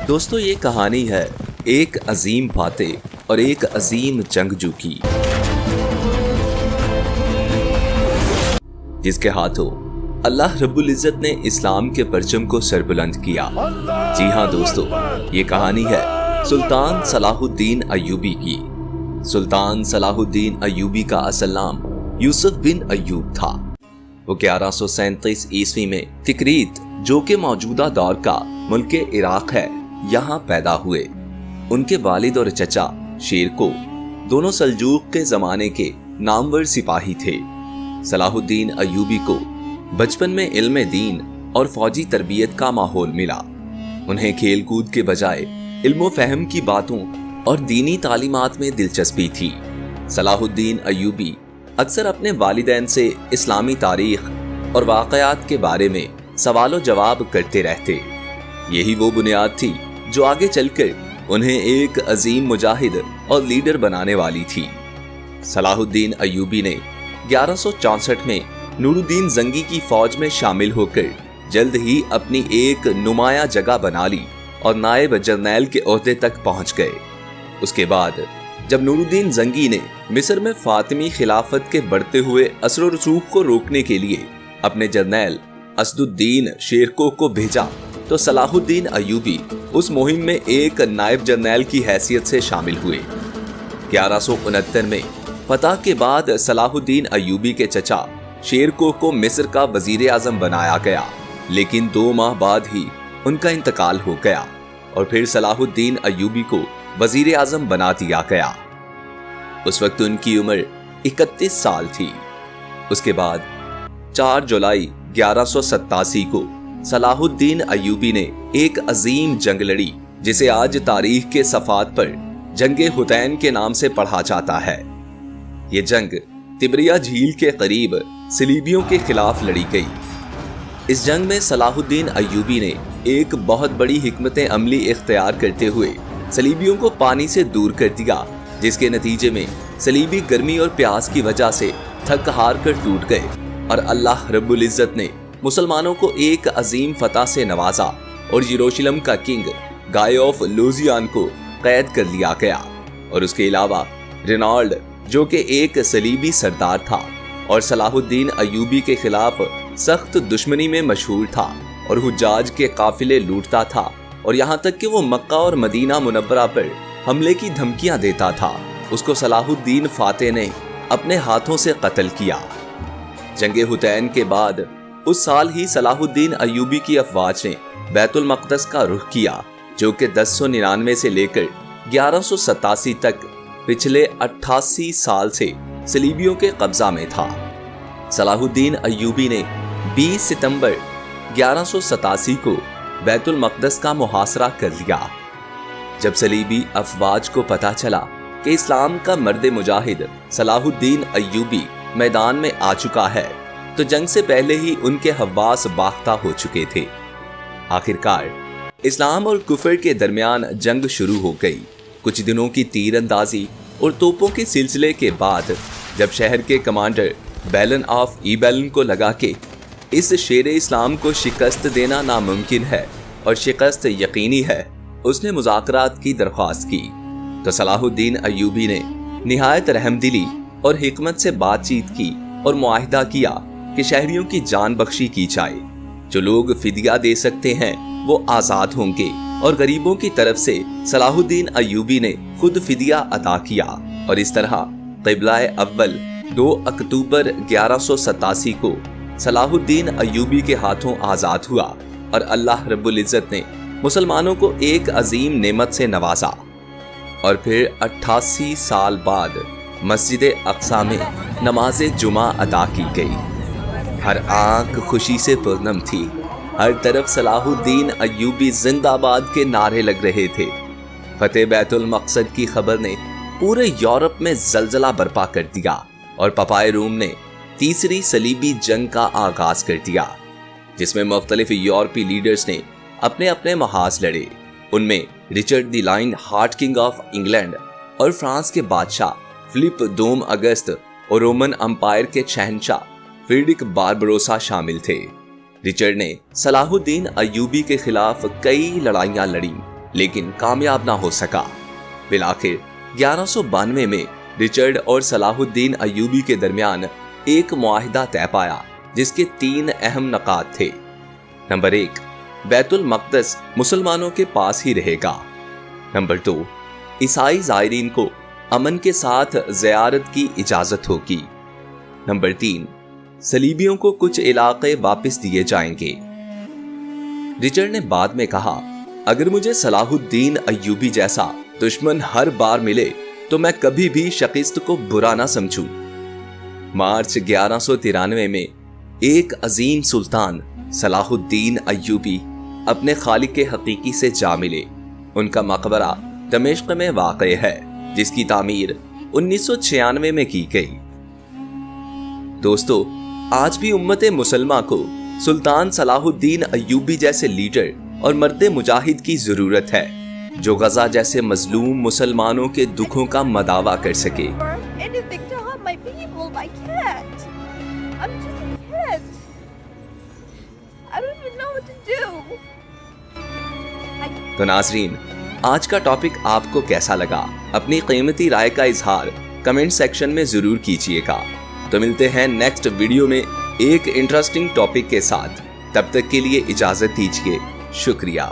دوستو یہ کہانی ہے ایک عظیم فاتح اور ایک عظیم جنگجو کی، جس کے ہاتھوں اللہ رب العزت نے اسلام کے پرچم کو سربلند کیا۔ جی ہاں دوستو، یہ کہانی ہے سلطان صلاح الدین ایوبی کی۔ سلطان صلاح الدین ایوبی کا اصل نام یوسف بن ایوب تھا۔ وہ 1137 عیسوی میں تکریت، جو کہ موجودہ دور کا ملک عراق ہے، یہاں پیدا ہوئے۔ ان کے والد اور چچا شیرکو دونوں سلجوق کے زمانے کے نامور سپاہی تھے۔ صلاح الدین ایوبی کو بچپن میں علم دین اور فوجی تربیت کا ماحول ملا۔ انہیں کھیل کود کے بجائے علم و فہم کی باتوں اور دینی تعلیمات میں دلچسپی تھی۔ صلاح الدین ایوبی اکثر اپنے والدین سے اسلامی تاریخ اور واقعات کے بارے میں سوال و جواب کرتے رہتے۔ یہی وہ بنیاد تھی جو آگے چل کر انہیں ایک عظیم مجاہد اور لیڈر بنانے والی تھی۔ صلاح الدین ایوبی نے 1164 میں نور الدین زنگی کی فوج میں شامل ہو کر جلد ہی اپنی ایک نمایاں جگہ بنا لی اور نائب جرنیل کے عہدے تک پہنچ گئے۔ اس کے بعد جب نور الدین زنگی نے مصر میں فاطمی خلافت کے بڑھتے ہوئے اثر و رسوخ کو روکنے کے لیے اپنے جرنیل اسد الدین شیرکو کو بھیجا، تو صلاح الدین ایوبی اس مہم میں ایک نائب جرنیل کی حیثیت سے شامل ہوئے۔ 1169 میں فتح کے بعد صلاح الدین ایوبی کے چچا شیرکو کو مصر کا وزیر اعظم بنایا گیا، لیکن 2 ماہ بعد ہی ان کا انتقال ہو گیا اور پھر صلاح الدین ایوبی کو وزیر اعظم بنا دیا گیا۔ اس وقت ان کی عمر 31 سال تھی۔ اس کے بعد 4 جولائی 1187 کو صلاح الدین ایوبی نے ایک عظیم جنگ لڑی، جسے آج تاریخ کے صفحات پر جنگ حطین کے نام سے پڑھا جاتا ہے۔ یہ جنگ تبریہ جھیل کے قریب صلیبیوں کے خلاف لڑی گئی۔ اس جنگ میں صلاح الدین ایوبی نے ایک بہت بڑی حکمت عملی اختیار کرتے ہوئے صلیبیوں کو پانی سے دور کر دیا، جس کے نتیجے میں صلیبی گرمی اور پیاس کی وجہ سے تھک ہار کر ٹوٹ گئے اور اللہ رب العزت نے مسلمانوں کو ایک عظیم فتح سے نوازا اور یروشلم کا کنگ گائے آف لوزیان کو قید کر لیا گیا۔ اور اس کے علاوہ رینالڈ، جو کہ ایک صلیبی سردار تھا اور صلاح الدین ایوبی کے خلاف سخت دشمنی میں مشہور تھا اور حجاج کے قافلے لوٹتا تھا، اور یہاں تک کہ وہ مکہ اور مدینہ منورہ پر حملے کی دھمکیاں دیتا تھا، اس کو صلاح الدین فاتح نے اپنے ہاتھوں سے قتل کیا۔ جنگ حطین کے بعد اس سال ہی صلاح الدین ایوبی کی افواج نے بیت المقدس کا رخ کیا، جو کہ 1099 سے لے کر 1187 تک پچھلے 88 سال سے صلیبیوں کے قبضہ میں تھا۔ صلاح الدین ایوبی نے 20 ستمبر 1187 کو بیت المقدس کا محاصرہ کر لیا۔ جب صلیبی افواج کو پتہ چلا کہ اسلام کا مرد مجاہد صلاح الدین ایوبی میدان میں آ چکا ہے، تو جنگ سے پہلے ہی ان کے حواس باختہ ہو چکے تھے۔ آخرکار اسلام اور کفر کے درمیان جنگ شروع ہو گئی۔ کچھ دنوں کی تیر اندازی اور توپوں کے سلسلے کے بعد جب شہر کے کمانڈر بیلن آف ایبیلن کو لگا کہ اس شیر اسلام کو شکست دینا ناممکن ہے اور شکست یقینی ہے، اس نے مذاکرات کی درخواست کی، تو صلاح الدین ایوبی نے نہایت رحمدلی اور حکمت سے بات چیت کی اور معاہدہ کیا کہ شہریوں کی جان بخشی کی جائے۔ جو لوگ فدیہ دے سکتے ہیں وہ آزاد ہوں گے، اور غریبوں کی طرف سے صلاح الدین ایوبی نے خود فدیہ ادا کیا، اور اس طرح قبلہ اول 2 اکتوبر 1187 کو صلاح الدین ایوبی کے ہاتھوں آزاد ہوا، اور اللہ رب العزت نے مسلمانوں کو ایک عظیم نعمت سے نوازا۔ اور پھر 88 سال بعد مسجد اقصی میں نماز جمعہ ادا کی گئی۔ ہر آنکھ خوشی سے پرنم تھی، ہر طرف صلاح الدین ایوبی زندہ باد کے نعرے لگ رہے تھے۔ فتح بیت المقدس کی خبر نے پورے یورپ میں زلزلہ برپا کر دیا، اور پپائے روم نے تیسری صلیبی جنگ کا آغاز کر دیا، جس میں مختلف یورپی لیڈرز نے اپنے اپنے محاذ لڑے۔ ان میں Richard the line heart king of England اور فرانس کے بادشاہ فلپ دوم اگست اور رومن امپائر کے شہنشاہ فریڈرک باربروسا شامل تھے۔ رچرڈ نے صلاح الدین ایوبی کے خلاف کئی لڑائیاں لڑیں لیکن کامیاب نہ ہو سکا۔ بالآخر 1192 میں رچرڈ اور صلاح الدین ایوبی کے درمیان ایک معاہدہ طے پایا جس کے 3 اہم نکات تھے۔ نمبر 1، بیت المقدس مسلمانوں کے پاس ہی رہے گا۔ نمبر 2، عیسائی زائرین کو امن کے ساتھ زیارت کی اجازت ہوگی۔ نمبر 3، صلیبیوں کو کچھ علاقے واپس دیے جائیں گے۔ رچرڈ نے بعد میں کہا، اگر مجھے صلاح الدین ایوبی جیسا دشمن ہر بار ملے تو میں کبھی بھی شکست کو برا نہ سمجھوں۔ مارچ 1193 میں ایک عظیم سلطان صلاح الدین ایوبی اپنے خالق حقیقی سے جا ملے۔ ان کا مقبرہ دمشق میں واقع ہے، جس کی تعمیر 1996 میں کی گئی۔ دوستو، آج بھی امت مسلمہ کو سلطان صلاح الدین ایوبی جیسے لیڈر اور مرد مجاہد کی ضرورت ہے جو غزہ جیسے مظلوم مسلمانوں کے دکھوں کا مداوا کر سکے۔ تو ناظرین، آج کا ٹاپک آپ کو کیسا لگا؟ اپنی قیمتی رائے کا اظہار کمنٹ سیکشن میں ضرور کیجیے گا۔ تو ملتے ہیں نیکسٹ ویڈیو میں ایک انٹرسٹنگ ٹاپک کے ساتھ۔ تب تک کے لیے اجازت دیجیے۔ شکریہ۔